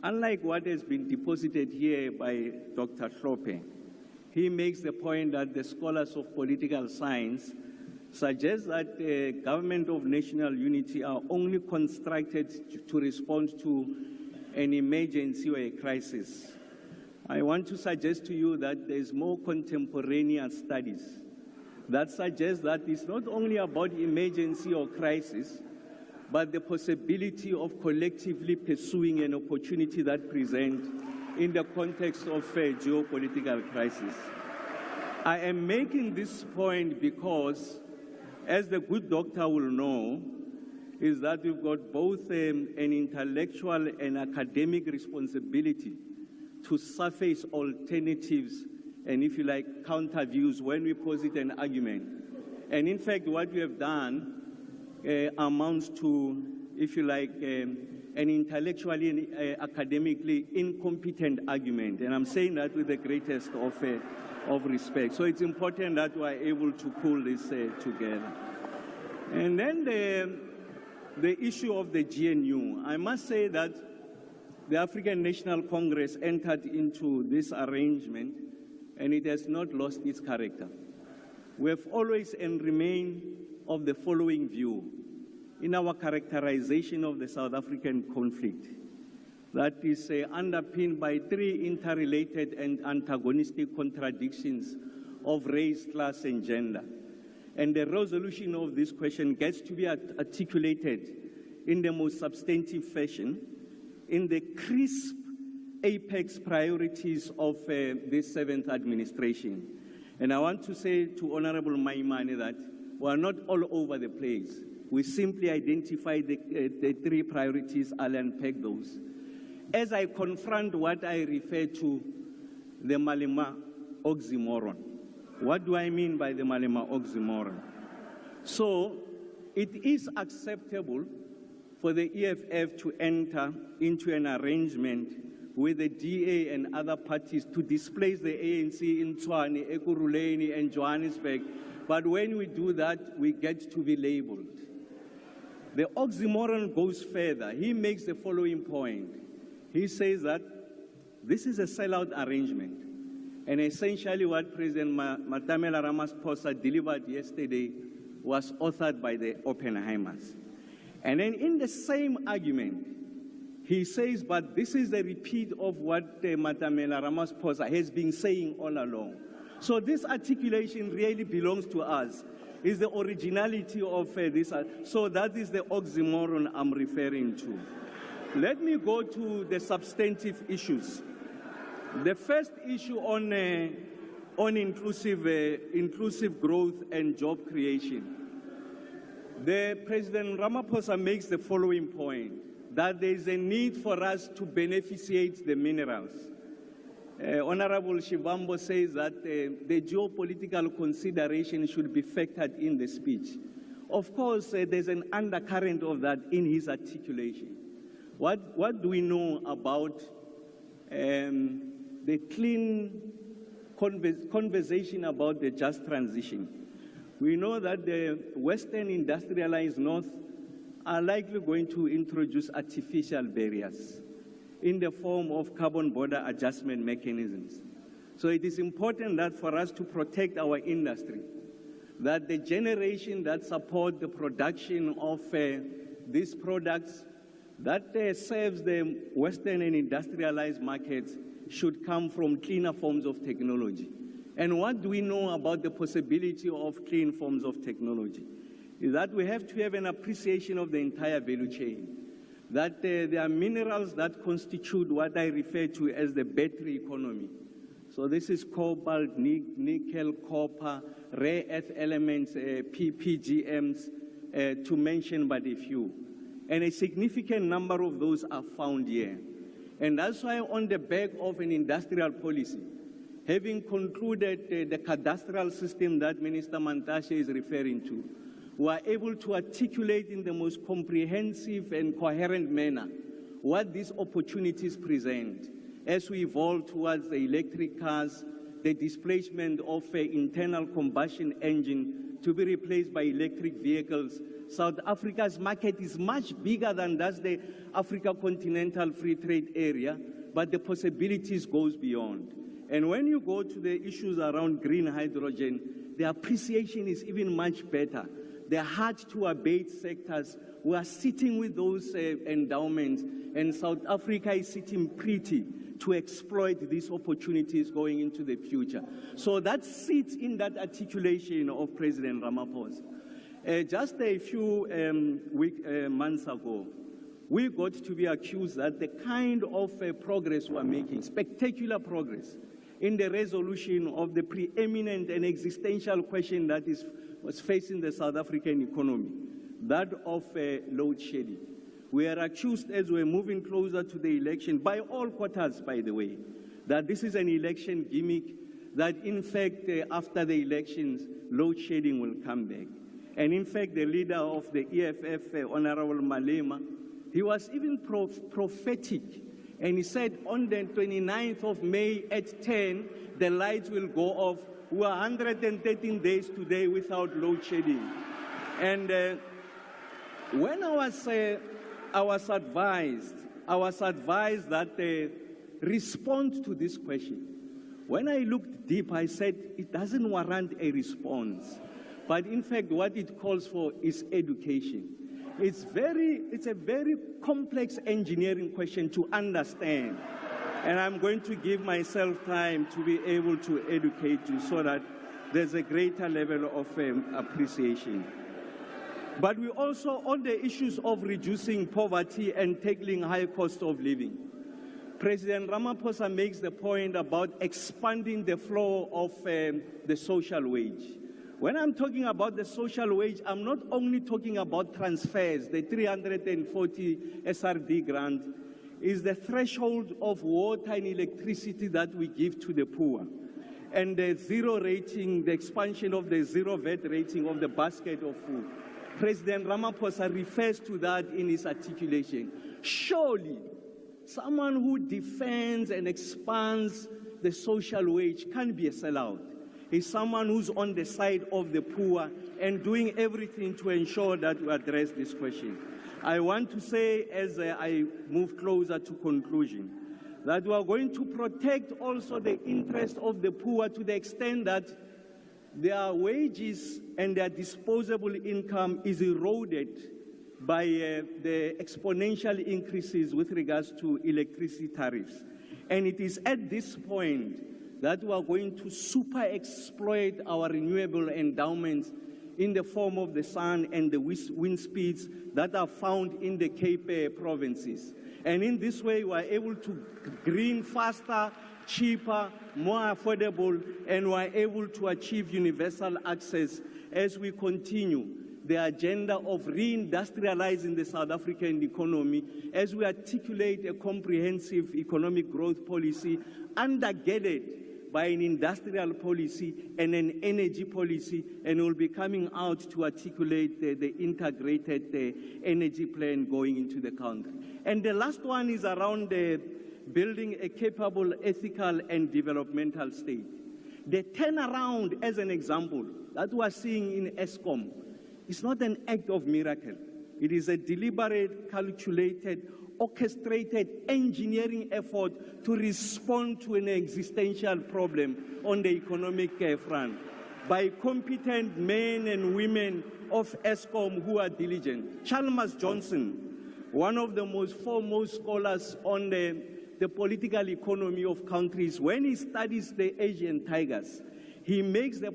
unlike what has been deposited here by Dr. Hlope, he makes the point that the scholars of political science suggest that the government of national unity are only constructed to respond to an emergency or a crisis. I want to suggest to you that there is more contemporaneous studies that suggest that it's not only about emergency or crisis, but the possibility of collectively pursuing an opportunity that presents in the context of a geopolitical crisis. I am making this point because, as the good doctor will know, is that we've got both an intellectual and academic responsibility to surface alternatives and, if you like, counter views when we posit an argument. And in fact, what we have done amounts to, if you like, an intellectually and academically incompetent argument. And I'm saying that with the greatest of respect. So it's important that we are able to pull this together. And then the issue of the GNU. I must say that the African National Congress entered into this arrangement, and it has not lost its character. We have always and remain of the following view in our characterization of the South African conflict, that is underpinned by three interrelated and antagonistic contradictions of race, class, and gender. And the resolution of this question gets to be articulated in the most substantive fashion in the crisp apex priorities of this seventh administration. And I want to say to Honorable Maimane that we are not all over the place. We simply identify the three priorities. I'll unpack those. As I confront what I refer to the Malema oxymoron. What do I mean by the Malema oxymoron? So it is acceptable for the EFF to enter into an arrangement with the DA and other parties to displace the ANC in Tshwane, Ekurhuleni, and Johannesburg. But when we do that, we get to be labeled. The oxymoron goes further. He makes the following point. He says that this is a sellout arrangement. And essentially what President Matamela Ramaphosa delivered yesterday was authored by the Oppenheimers. And then in the same argument, he says, but this is a repeat of what Matamela Ramaphosa has been saying all along. So this articulation really belongs to us. Is the originality of this. So that is the oxymoron I'm referring to. Let me go to the substantive issues. The first issue on inclusive growth and job creation. The President Ramaphosa makes the following point, that there is a need for us to beneficiate the minerals. Honorable Shivambo says that the geopolitical consideration should be factored in the speech. Of course, there's an undercurrent of that in his articulation. What do we know about the clean conversation about the just transition? We know that the Western industrialized North are likely going to introduce artificial barriers in the form of carbon border adjustment mechanisms. So it is important that for us to protect our industry, that the generation that support the production of these products that serves the Western and industrialized markets should come from cleaner forms of technology. And what do we know about the possibility of clean forms of technology? Is that we have to have an appreciation of the entire value chain. That there are minerals that constitute what I refer to as the battery economy. So this is cobalt, nickel, copper, rare earth elements, PGMs, to mention but a few. And a significant number of those are found here. And that's why on the back of an industrial policy, having concluded the cadastral system that Minister Mantashe is referring to, we are able to articulate in the most comprehensive and coherent manner what these opportunities present as we evolve towards the electric cars, the displacement of internal combustion engine to be replaced by electric vehicles. South Africa's market is much bigger than that's the Africa Continental Free Trade Area, but the possibilities goes beyond. And when you go to the issues around green hydrogen, the appreciation is even much better. The hard-to-abate sectors, we are sitting with those endowments, and South Africa is sitting pretty to exploit these opportunities going into the future. So that sits in that articulation of President Ramaphosa. Just a few months ago, we got to be accused that the kind of progress we're making, spectacular progress, in the resolution of the preeminent and existential question that was facing the South African economy, that of load shedding. We are accused, as we're moving closer to the election, by all quarters, by the way, that this is an election gimmick, that in fact, after the elections, load shedding will come back. And in fact, the leader of the EFF, Honorable Malema, he was even prophetic. And he said on the 29th of May at 10, the lights will go off. We are 113 days today without load shedding. And when I was advised that respond to this question. When I looked deep, I said it doesn't warrant a response. But in fact, what it calls for is education. It's a very complex engineering question to understand. And I'm going to give myself time to be able to educate you so that there's a greater level of appreciation. But we also, on the issues of reducing poverty and tackling high cost of living, President Ramaphosa makes the point about expanding the flow of the social wage. When I'm talking about the social wage, I'm not only talking about transfers. The 340 SRD grant is the threshold of water and electricity that we give to the poor. And the zero rating, the expansion of the zero VAT rating of the basket of food. President Ramaphosa refers to that in his articulation. Surely, someone who defends and expands the social wage can't be a sellout. He's someone who's on the side of the poor and doing everything to ensure that we address this question. I want to say, as I move closer to conclusion, that we are going to protect also the interest of the poor to the extent that their wages and their disposable income is eroded by the exponential increases with regards to electricity tariffs. And it is at this point that we are going to super exploit our renewable endowments in the form of the sun and the wind speeds that are found in the Cape provinces. And in this way, we are able to green faster, cheaper, more affordable, and we are able to achieve universal access as we continue the agenda of reindustrializing the South African economy, as we articulate a comprehensive economic growth policy undergirded by an industrial policy and an energy policy, and we'll be coming out to articulate the integrated energy plan going into the country. And the last one is around building a capable, ethical, and developmental state. The turnaround, as an example, that we are seeing in ESCOM, is not an act of miracle. It is a deliberate, calculated, orchestrated engineering effort to respond to an existential problem on the economic front by competent men and women of ESCOM who are diligent. Chalmers Johnson, one of the most foremost scholars on the political economy of countries, when he studies the Asian tigers, he makes the